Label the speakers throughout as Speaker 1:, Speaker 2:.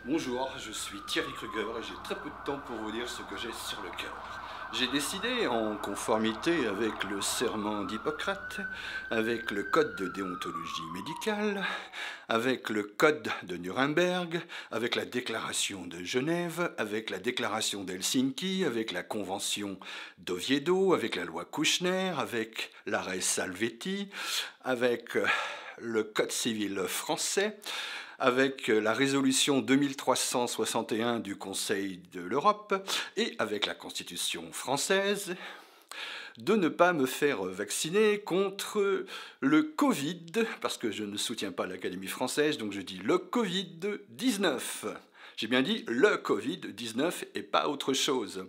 Speaker 1: Bonjour, je suis Thierry Kruger et j'ai très peu de temps pour vous dire ce que j'ai sur le cœur. J'ai décidé, en conformité avec le serment d'Hippocrate, avec le code de déontologie médicale, avec le code de Nuremberg, avec la déclaration de Genève, avec la déclaration d'Helsinki, avec la convention d'Oviedo, avec la loi Kouchner, avec l'arrêt Salvetti, avec le code civil français, avec la résolution 2361 du Conseil de l'Europe et avec la Constitution française, de ne pas me faire vacciner contre le Covid, parce que je ne soutiens pas l'Académie française, donc je dis le Covid-19. J'ai bien dit le Covid-19 et pas autre chose.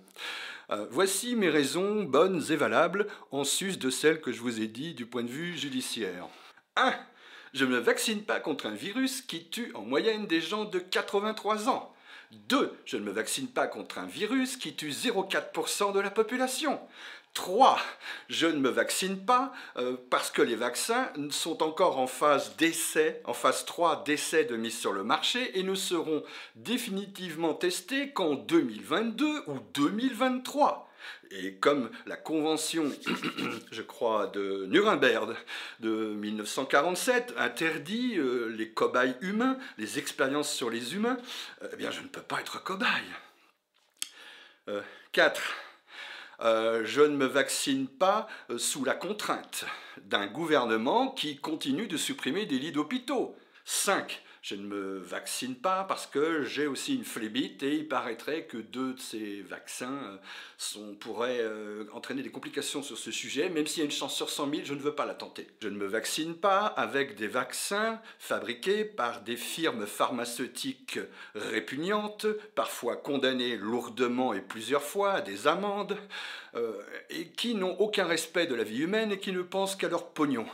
Speaker 1: Voici mes raisons bonnes et valables, en sus de celles que je vous ai dit du point de vue judiciaire. 1. Je ne me vaccine pas contre un virus qui tue en moyenne des gens de 83 ans. 2. Je ne me vaccine pas contre un virus qui tue 0,4% de la population. 3. Je ne me vaccine pas parce que les vaccins sont encore en phase d'essai, en phase 3 d'essai de mise sur le marché et ne seront définitivement testés qu'en 2022 ou 2023. Et comme la convention, je crois, de Nuremberg de 1947 interdit les cobayes humains, les expériences sur les humains, eh bien je ne peux pas être cobaye. 4. Je ne me vaccine pas sous la contrainte d'un gouvernement qui continue de supprimer des lits d'hôpitaux. 5. Je ne me vaccine pas parce que j'ai aussi une phlébite et il paraîtrait que 2 de ces vaccins pourraient entraîner des complications sur ce sujet. Même s'il y a une chance sur 100 000, je ne veux pas la tenter. Je ne me vaccine pas avec des vaccins fabriqués par des firmes pharmaceutiques répugnantes, parfois condamnées lourdement et plusieurs fois à des amendes, et qui n'ont aucun respect de la vie humaine et qui ne pensent qu'à leur pognon.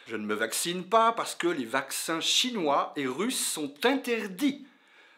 Speaker 1: Je ne me vaccine pas parce que les vaccins chinois et russes sont interdits.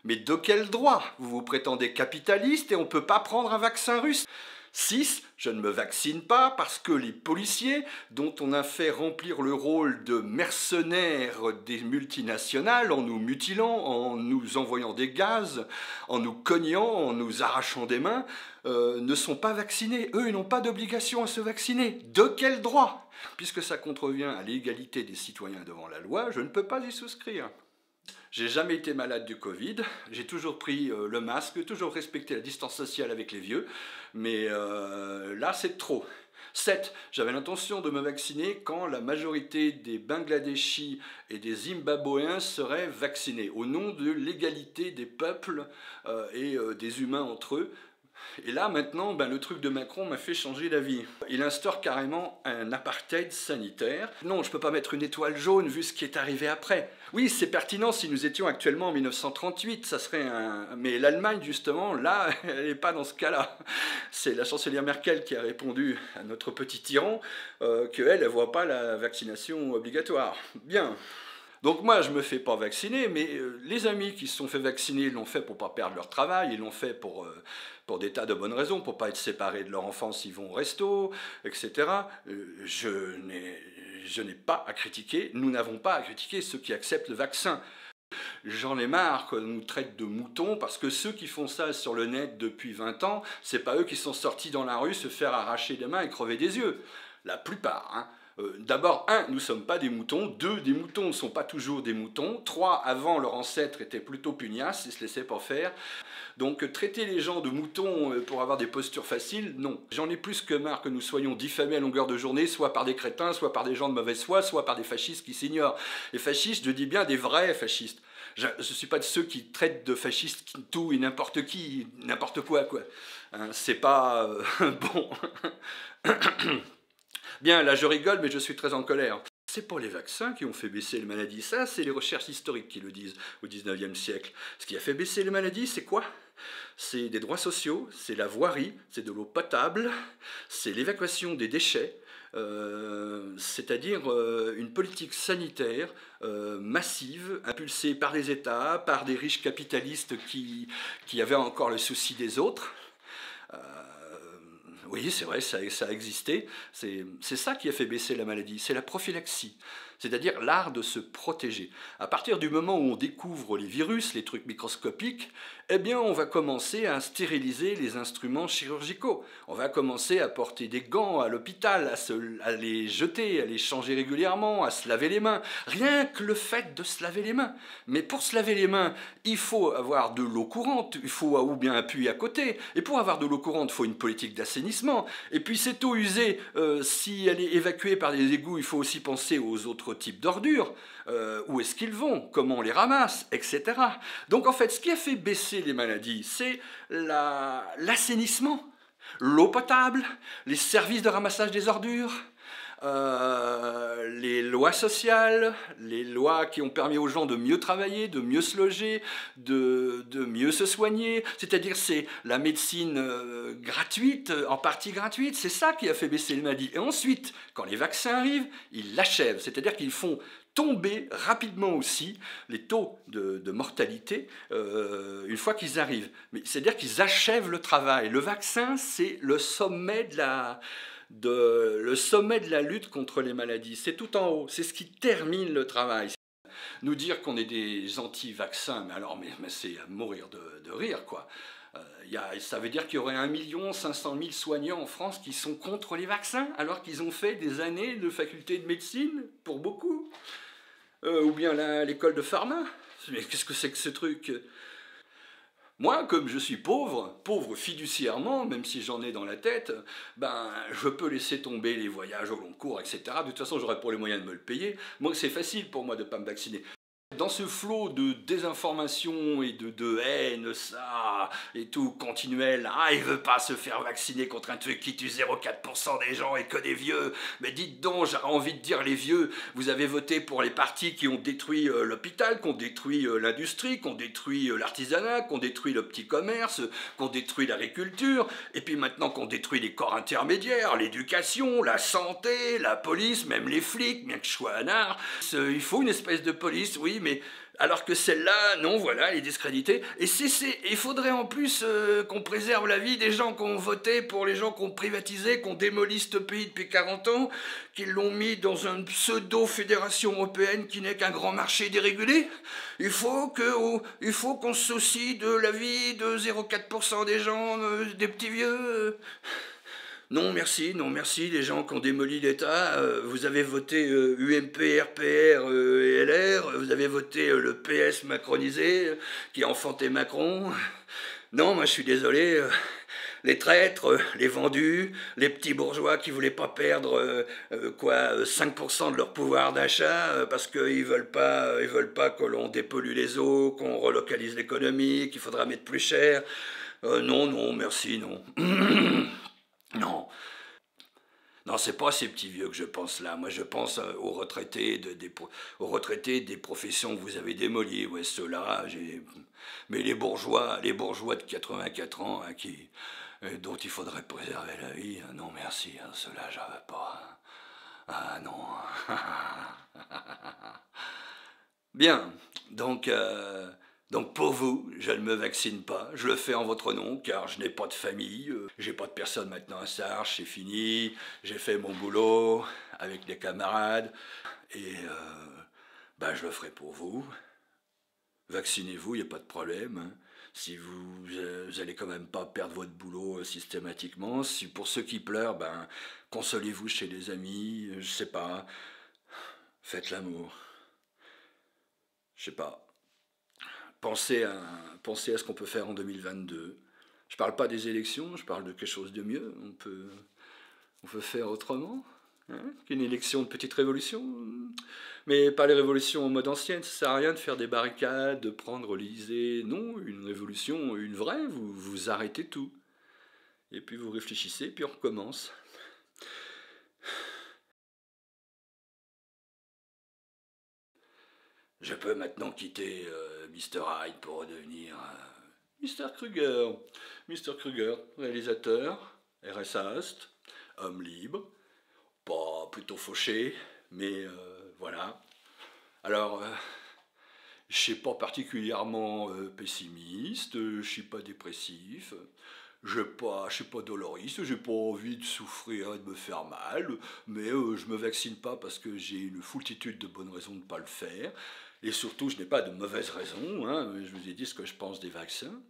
Speaker 1: Mais de quel droit? Vous vous prétendez capitaliste et on ne peut pas prendre un vaccin russe? 6. Je ne me vaccine pas parce que les policiers, dont on a fait remplir le rôle de mercenaires des multinationales en nous mutilant, en nous envoyant des gaz, en nous cognant, en nous arrachant des mains, ne sont pas vaccinés. Eux, ils n'ont pas d'obligation à se vacciner. De quel droit? Puisque ça contrevient à l'égalité des citoyens devant la loi, je ne peux pas y souscrire. J'ai jamais été malade du Covid, j'ai toujours pris le masque, toujours respecté la distance sociale avec les vieux, mais là c'est trop. 7. J'avais l'intention de me vacciner quand la majorité des Bangladeshis et des Zimbabwéens seraient vaccinés, au nom de l'égalité des peuples et des humains entre eux. Et là, maintenant, le truc de Macron m'a fait changer d'avis. Il instaure carrément un apartheid sanitaire. Non, je ne peux pas mettre une étoile jaune vu ce qui est arrivé après. Oui, c'est pertinent si nous étions actuellement en 1938, ça serait un... Mais l'Allemagne, justement, là, elle n'est pas dans ce cas-là. C'est la chancelière Merkel qui a répondu à notre petit tyran qu'elle ne voit pas la vaccination obligatoire. Bien. Donc moi, je ne me fais pas vacciner, mais les amis qui se sont fait vacciner, ils l'ont fait pour ne pas perdre leur travail, ils l'ont fait pour des tas de bonnes raisons, pour ne pas être séparés de leur enfant s'ils vont au resto, etc. Je n'ai pas à critiquer, nous n'avons pas à critiquer ceux qui acceptent le vaccin. J'en ai marre qu'on nous traite de moutons, parce que ceux qui font ça sur le net depuis 20 ans, c'est pas eux qui sont sortis dans la rue se faire arracher des mains et crever des yeux. La plupart, hein. D'abord, 1, nous ne sommes pas des moutons. 2, des moutons ne sont pas toujours des moutons. 3, avant, leurs ancêtres étaient plutôt pugnaces, ils ne se laissaient pas faire. Donc, traiter les gens de moutons pour avoir des postures faciles, non. J'en ai plus que marre que nous soyons diffamés à longueur de journée, soit par des crétins, soit par des gens de mauvaise foi, soit par des fascistes qui s'ignorent. Les fascistes, je dis bien des vrais fascistes. Je ne suis pas de ceux qui traitent de fascistes tout et n'importe qui, n'importe quoi. Hein, c'est pas... bon... Bien, là je rigole, mais je suis très en colère. C'est pas les vaccins qui ont fait baisser les maladies, ça c'est les recherches historiques qui le disent au 19e siècle. Ce qui a fait baisser les maladies, c'est quoi? C'est des droits sociaux, c'est la voirie, c'est de l'eau potable, c'est l'évacuation des déchets, c'est-à-dire une politique sanitaire massive, impulsée par les États, par des riches capitalistes qui avaient encore le souci des autres. Oui, c'est vrai, ça a existé. C'est ça qui a fait baisser la maladie, c'est la prophylaxie. c'est-à-dire l'art de se protéger. À partir du moment où on découvre les virus, les trucs microscopiques, eh bien on va commencer à stériliser les instruments chirurgicaux. On va commencer à porter des gants à l'hôpital, à les jeter, à les changer régulièrement, à se laver les mains. Rien que le fait de se laver les mains. Mais pour se laver les mains, il faut avoir de l'eau courante, il faut ou bien un puits à côté. Et pour avoir de l'eau courante, il faut une politique d'assainissement. Et puis cette eau usée, si elle est évacuée par des égouts, il faut aussi penser aux autres types d'ordures, où est-ce qu'ils vont, comment on les ramasse, etc. Donc en fait, ce qui a fait baisser les maladies, c'est l'assainissement, l'eau potable, les services de ramassage des ordures, les lois sociales, les lois qui ont permis aux gens de mieux travailler, de mieux se loger, de mieux se soigner. C'est-à-dire c'est la médecine gratuite, en partie gratuite, c'est ça qui a fait baisser les maladies. Et ensuite, quand les vaccins arrivent, ils l'achèvent. C'est-à-dire qu'ils font tomber rapidement aussi les taux de mortalité une fois qu'ils arrivent. Mais c'est-à-dire qu'ils achèvent le travail. Le vaccin, c'est le sommet de la lutte contre les maladies. C'est tout en haut, c'est ce qui termine le travail. Nous dire qu'on est des anti-vaccins, mais c'est à mourir de rire, quoi. Ça veut dire qu'il y aurait 1 500 000 soignants en France qui sont contre les vaccins, alors qu'ils ont fait des années de faculté de médecine, pour beaucoup. Ou bien l'école de pharma. Mais qu'est-ce que c'est que ce truc ? Moi, comme je suis pauvre fiduciairement, même si j'en ai dans la tête, je peux laisser tomber les voyages au long cours, etc. De toute façon, j'aurai pour les moyens de me le payer. Moi, c'est facile pour moi de ne pas me vacciner. Dans ce flot de désinformation et de haine, ça, et tout, continuel, il veut pas se faire vacciner contre un truc qui tue 0,4% des gens et que des vieux. Mais dites donc, j'ai envie de dire les vieux, vous avez voté pour les partis qui ont détruit l'hôpital, qui ont détruit l'industrie, qui ont détruit l'artisanat, qui ont détruit le petit commerce, qui ont détruit l'agriculture, et puis maintenant qu'on détruit les corps intermédiaires, l'éducation, la santé, la police, même les flics, bien que je sois un art. Il faut une espèce de police, oui, mais alors que celle-là, non, voilà, elle est discréditée. Et il faudrait en plus qu'on préserve la vie des gens qui ont voté pour les gens qui ont privatisé, qui ont démoli ce pays depuis 40 ans, qui l'ont mis dans une pseudo-fédération européenne qui n'est qu'un grand marché dérégulé. Il faut qu'on se soucie de la vie de 0,4% des gens, des petits vieux. Non merci, les gens qui ont démoli l'État, vous avez voté UMP, RPR et LR, vous avez voté le PS macronisé, qui a enfanté Macron. Non, moi je suis désolé, les traîtres, les vendus, les petits bourgeois qui voulaient pas perdre 5% de leur pouvoir d'achat parce qu'ils veulent pas que l'on dépollue les eaux, qu'on relocalise l'économie, qu'il faudra mettre plus cher. Non, merci, non. Non. Non, c'est pas ces petits vieux que je pense là. Moi, je pense aux retraités des professions que vous avez démolies. Ouais, ceux-là, mais les bourgeois de 84 ans, dont il faudrait préserver la vie, non merci, ceux-là, j'en veux pas. Ah non. Bien, donc pour vous, je ne me vaccine pas, je le fais en votre nom car je n'ai pas de famille, j'ai pas de personne maintenant à charge, c'est fini, j'ai fait mon boulot avec les camarades et je le ferai pour vous. Vaccinez-vous, il n'y a pas de problème. Hein. Si vous allez quand même pas perdre votre boulot systématiquement, si pour ceux qui pleurent, consolez-vous chez des amis, je sais pas, faites l'amour, je sais pas. Pensez à ce qu'on peut faire en 2022. Je ne parle pas des élections, je parle de quelque chose de mieux. On peut faire autrement qu'une élection de petite révolution. Mais pas les révolutions en mode ancienne, ça ne sert à rien de faire des barricades, de prendre l'Élysée. Non, une révolution, une vraie, vous arrêtez tout. Et puis vous réfléchissez, puis on recommence. Je peux maintenant quitter Mr. Hyde pour redevenir Mr. Kruger. Mr. Kruger, réalisateur, RSA Host, homme libre, pas plutôt fauché, mais voilà. Alors, je ne suis pas particulièrement pessimiste, je ne suis pas dépressif, Je suis pas doloriste, j'ai pas envie de souffrir et de me faire mal, mais je me vaccine pas parce que j'ai une foultitude de bonnes raisons de ne pas le faire. Et surtout, je n'ai pas de mauvaises raisons, hein. Je vous ai dit ce que je pense des vaccins.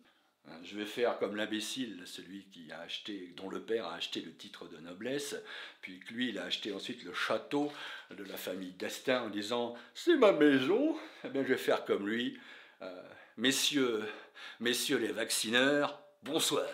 Speaker 1: Hein. Je vais faire comme l'imbécile, celui qui a acheté, dont le père a acheté le titre de noblesse, puis que lui, il a acheté ensuite le château de la famille d'Estaing en disant c'est ma maison. Eh bien, je vais faire comme lui. Messieurs les vaccineurs, bonsoir.